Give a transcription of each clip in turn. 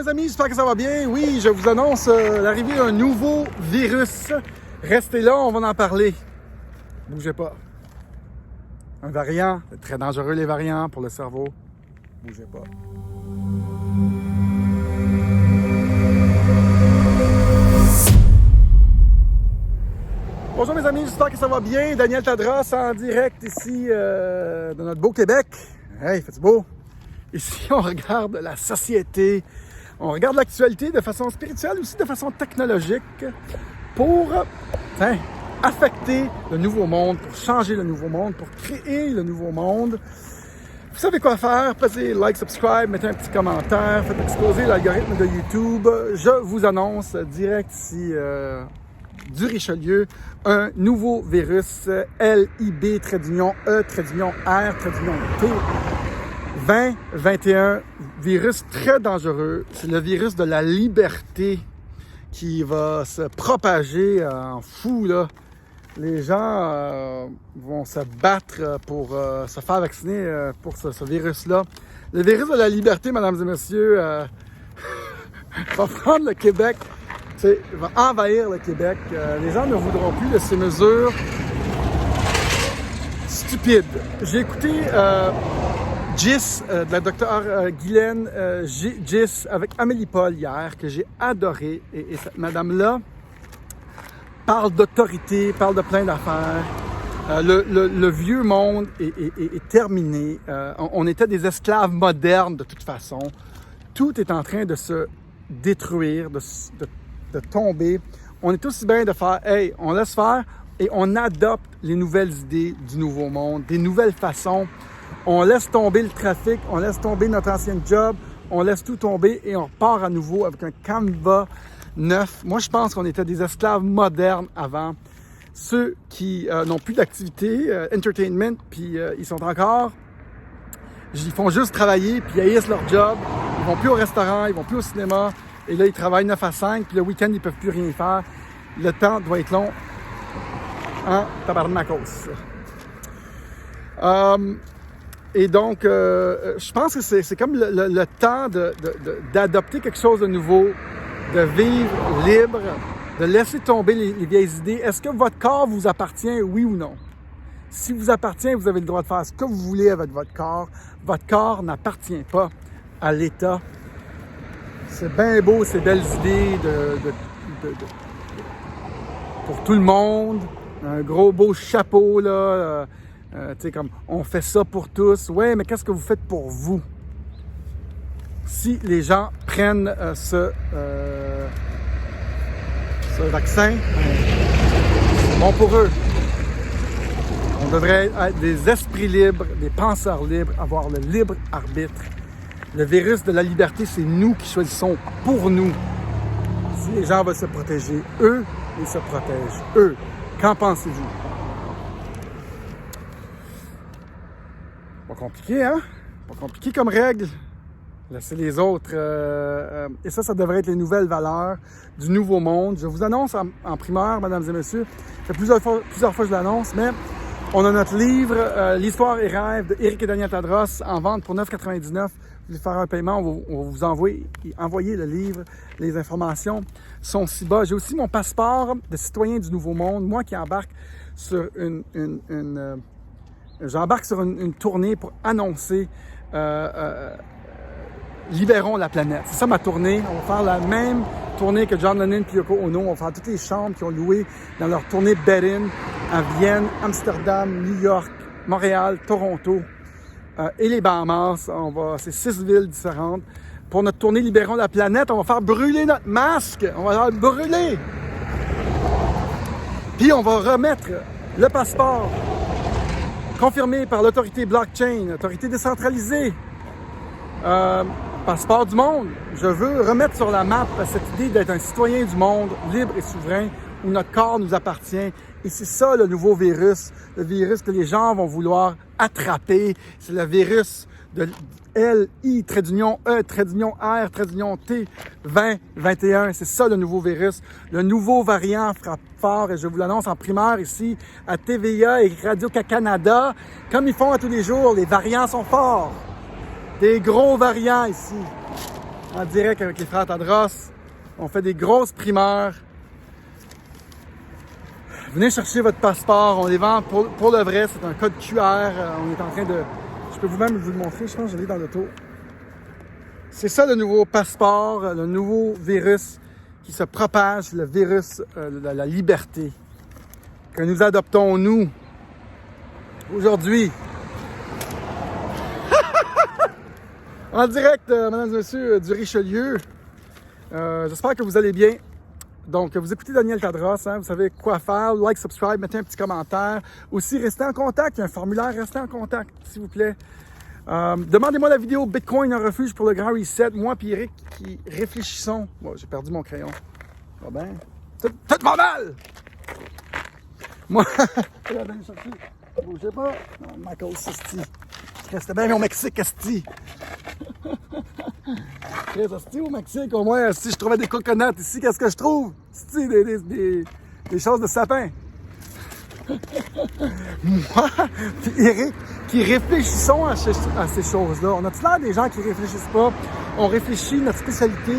mes amis, j'espère que ça va bien. Oui, je vous annonce l'arrivée d'un nouveau virus. Restez là, on va en parler. Bougez pas. Un variant, c'est très dangereux les variants pour le cerveau. Bougez pas. Bonjour mes amis, j'espère que ça va bien. Daniel Tadros en direct ici de notre beau Québec. Hey, fait-tu beau? Ici, on regarde la société, on regarde l'actualité de façon spirituelle, aussi de façon technologique pour affecter le nouveau monde, pour changer le nouveau monde, pour créer le nouveau monde. Vous savez quoi faire? Passez like, subscribe, mettez un petit commentaire, faites exploser l'algorithme de YouTube. Je vous annonce direct ici du Richelieu, un nouveau virus LIB-E-R-T 2021, virus très dangereux. C'est le virus de la liberté qui va se propager en fou, là. Les gens vont se battre pour se faire vacciner pour ce virus-là. Le virus de la liberté, mesdames et messieurs, va prendre le Québec, va envahir le Québec. Les gens ne voudront plus de ces mesures stupides. J'ai écouté Gis, de la docteure Guylaine Gis avec Amélie Paul hier, que j'ai adoré. Et cette madame-là parle d'autorité, parle de plein d'affaires. Le vieux monde est terminé. On était des esclaves modernes de toute façon. Tout est en train de se détruire, de tomber. On est aussi bien de faire, hey, on laisse faire et on adopte les nouvelles idées du nouveau monde, des nouvelles façons. On laisse tomber le trafic, on laisse tomber notre ancien job, on laisse tout tomber et on repart à nouveau avec un canevas neuf. Moi, je pense qu'on était des esclaves modernes avant. Ceux qui n'ont plus d'activité, entertainment, puis ils sont encore... Ils font juste travailler, puis ils haïssent leur job. Ils vont plus au restaurant, ils vont plus au cinéma. Et là, ils travaillent 9 à 5, puis le week-end, ils peuvent plus rien faire. Le temps doit être long en tabarnakos. Et donc, je pense que c'est comme le temps d'adopter quelque chose de nouveau, de vivre libre, de laisser tomber les vieilles idées. Est-ce que votre corps vous appartient, oui ou non? Si vous appartient, vous avez le droit de faire ce que vous voulez avec votre corps. Votre corps n'appartient pas à l'État. C'est bien beau, ces belles idées pour tout le monde. Un gros beau chapeau, là. Tu sais, comme, on fait ça pour tous. Ouais, mais qu'est-ce que vous faites pour vous? Si les gens prennent ce vaccin, c'est bon pour eux. On devrait être des esprits libres, des penseurs libres, avoir le libre arbitre. Le virus de la liberté, c'est nous qui choisissons pour nous. Si les gens veulent se protéger, eux, ils se protègent. Eux, qu'en pensez-vous? Pas compliqué, hein? Pas compliqué comme règle. Laissez les autres. Et ça devrait être les nouvelles valeurs du nouveau monde. Je vous annonce en primeur, mesdames et messieurs, ça fait plusieurs fois que je l'annonce, mais on a notre livre, L'Histoire et rêve de Éric et Daniel Tadros, en vente pour 9,99. Vous voulez faire un paiement, on va vous envoyer le livre. Les informations sont ci-bas. J'ai aussi mon passeport de citoyen du Nouveau Monde, moi qui embarque sur j'embarque sur une tournée pour annoncer Libérons la planète. C'est ça ma tournée. On va faire la même tournée que John Lennon et Yoko Ono. On va faire toutes les chambres qu'ils ont louées dans leur tournée Bed-In à Vienne, Amsterdam, New York, Montréal, Toronto et les Bahamas. C'est 6 villes différentes. Pour notre tournée Libérons la planète, on va faire brûler notre masque. On va faire brûler. Puis on va remettre le passeport confirmé par l'autorité blockchain, l'autorité décentralisée. Passeport du monde. Je veux remettre sur la map cette idée d'être un citoyen du monde, libre et souverain, où notre corps nous appartient. Et c'est ça le nouveau virus, le virus que les gens vont vouloir attraper. C'est le virus de LI-E-R-T 2021. C'est ça le nouveau virus. Le nouveau variant frappe fort et je vous l'annonce en primeur ici à TVA et Radio-Canada. Comme ils font à tous les jours, les variants sont forts. Des gros variants ici. en direct avec les frères Tadros. On fait des grosses primeurs. Venez chercher votre passeport, on les vend pour le vrai, c'est un code QR. On est en train de... Je peux vous-même vous le montrer, je pense que je l'ai dans l'auto. C'est ça le nouveau passeport, le nouveau virus qui se propage, le virus de la liberté que nous adoptons, nous, aujourd'hui. En direct, mesdames et messieurs, du Richelieu. J'espère que vous allez bien. Donc, vous écoutez Daniel Tadros, hein, vous savez quoi faire. Like, subscribe, mettez un petit commentaire. Aussi, restez en contact. Il y a un formulaire, restez en contact, s'il vous plaît. Demandez-moi la vidéo Bitcoin, un refuge pour le grand reset. Moi et Eric qui réfléchissons. Bon, j'ai perdu mon crayon. Va bien. Tout va mal! Moi, je vais aller chercher. Bougez pas. Non, Michael, c'est Restez bien au Mexique, esti. Très esti au Mexique, au moins, si je trouvais des coconuts ici, qu'est-ce que je trouve? Esti, des choses de sapin. Moi, puis Eric, qui réfléchissons à ces choses-là. On a-tu l'air des gens qui réfléchissent pas? On réfléchit, notre spécialité,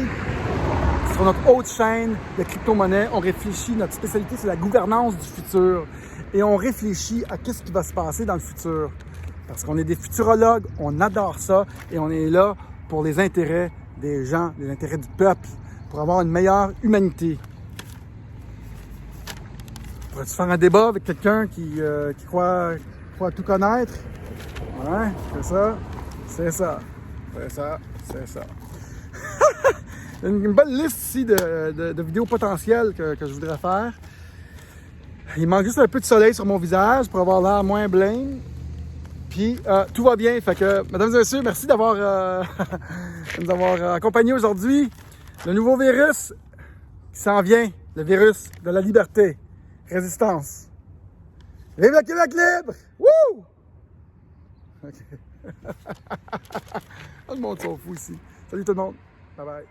sur notre haute chaîne de crypto-monnaie, on réfléchit, notre spécialité, c'est la gouvernance du futur. Et on réfléchit à qu'est-ce qui va se passer dans le futur. Parce qu'on est des futurologues, on adore ça, et on est là pour les intérêts des gens, les intérêts du peuple, pour avoir une meilleure humanité. Pourrais-tu faire un débat avec quelqu'un qui croit tout connaître? Ouais, c'est ça, c'est ça, c'est ça, c'est ça. Une belle liste ici de vidéos potentielles que je voudrais faire. Il manque juste un peu de soleil sur mon visage pour avoir l'air moins blême. Puis tout va bien. Fait que, mesdames et messieurs, merci d'avoir nous avoir accompagnés aujourd'hui. Le nouveau virus qui s'en vient, le virus de la liberté. Résistance. Vive le Québec libre! Wouh! OK. Tout le monde s'en fout ici. Salut tout le monde. Bye bye.